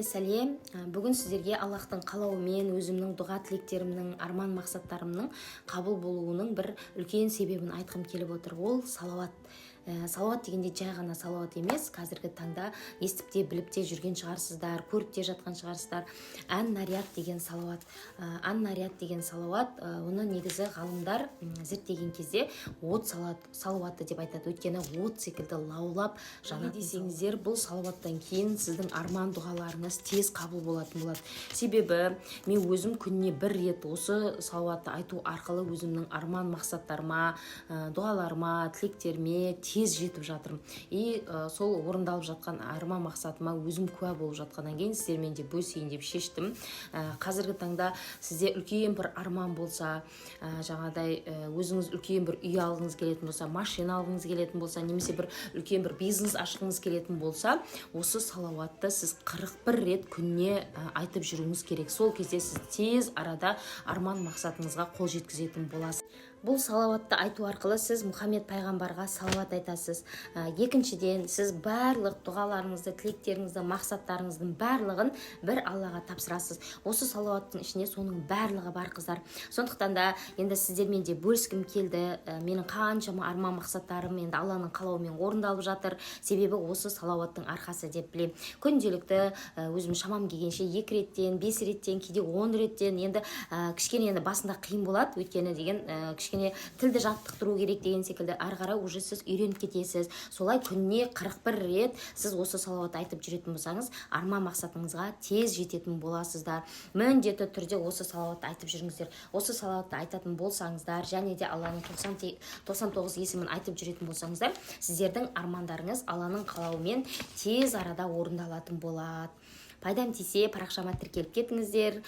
сәлем. Бүгін сіздерге Аллахтың қалауымен өзімнің дұға тілектерімнің, арман мақсаттарымның қабыл болуының бір үлкен себебін айтқым келіп отыр. Ол салауат. Салауат дегенде жай ғана салауат емес, қазіргі таңда естіп те біліп те жүрген шығарсыздар, көріп те жатқан шығарсыздар. Ан-нарият деген салауат. Ан-нарият деген салауат, оны негізі ғалымдар зерттеген кезде от салауаты деп айтады. Өйткені от секілді лаулап жанады десеңіздер, бұл салауаттан кейін сіздің арман дұғаларыңыз тез қабыл болатын болады. Себебі мен өзім күніне бір рет осы салауатты айту арқылы өзімнің арман мақсаттарыма, дұғаларыма, тілектеріме тез жетіп жатырмын. И сол орындалып жатқан арман мақсатыма өзім куә болып жатқаннан кейін сіздермен де бөлісейін деп шештім. Қазіргі таңда сізде үлкен бір арман болса, жаңағыдай өзіңіз үлкен бір үй алғыңыз келетін болса, машина алғыңыз келетін болса, немесе бір үлкен бір бизнес ашқыңыз келетін болса, осы салауатты сіз 41 рет күніне айтып жүруіңіз керек. Сол кезде сіз тез арада арман мақсатыңызға қол жеткізетін боласыз. Бұл салауатты айту арқылы сіз Мұхаммед пайғамбарға салауат айтасыз. Екіншіден, сіз барлық дұғаларыңызды, тілектеріңізді, мақсаттарыңыздың барлығын бір Аллаға тапсырасыз. Осы салауаттың ішіне соның барлығы бар, қыздар. Сондықтан да енді сіздермен де бөліскім келді. Менің қаншама арман мақсаттарым енді Алланың қалауымен орындалып жатыр. Себебі осы салауаттың арқасы деп білемін. Күнделікті өзім шамам келгенше 2 реттен, 5 реттен, кейде 10 реттен, енді кішкене енді басында қиын болады, өйткені деген кішкене тілді жаттықтыру керек деген секілді ары қарай уже сіз үйреніп кетесіз. Солай күніне 41 рет сіз осы салауатты айтып жүретін болсаңыз, арман мақсатыңызға тез жететін боласыздар. Міндетті түрде осы салауатты айтып жүріңіздер. Осы салауатты айтатын болсаңыздар, және де Алланың 99 есімін айтып жүретін болсаңыздар, сіздердің армандарыңыз Алланың қалауымен тез арада орындалатын болады. Пайдам тисе, парақшама тіркеліп кетіңіздер.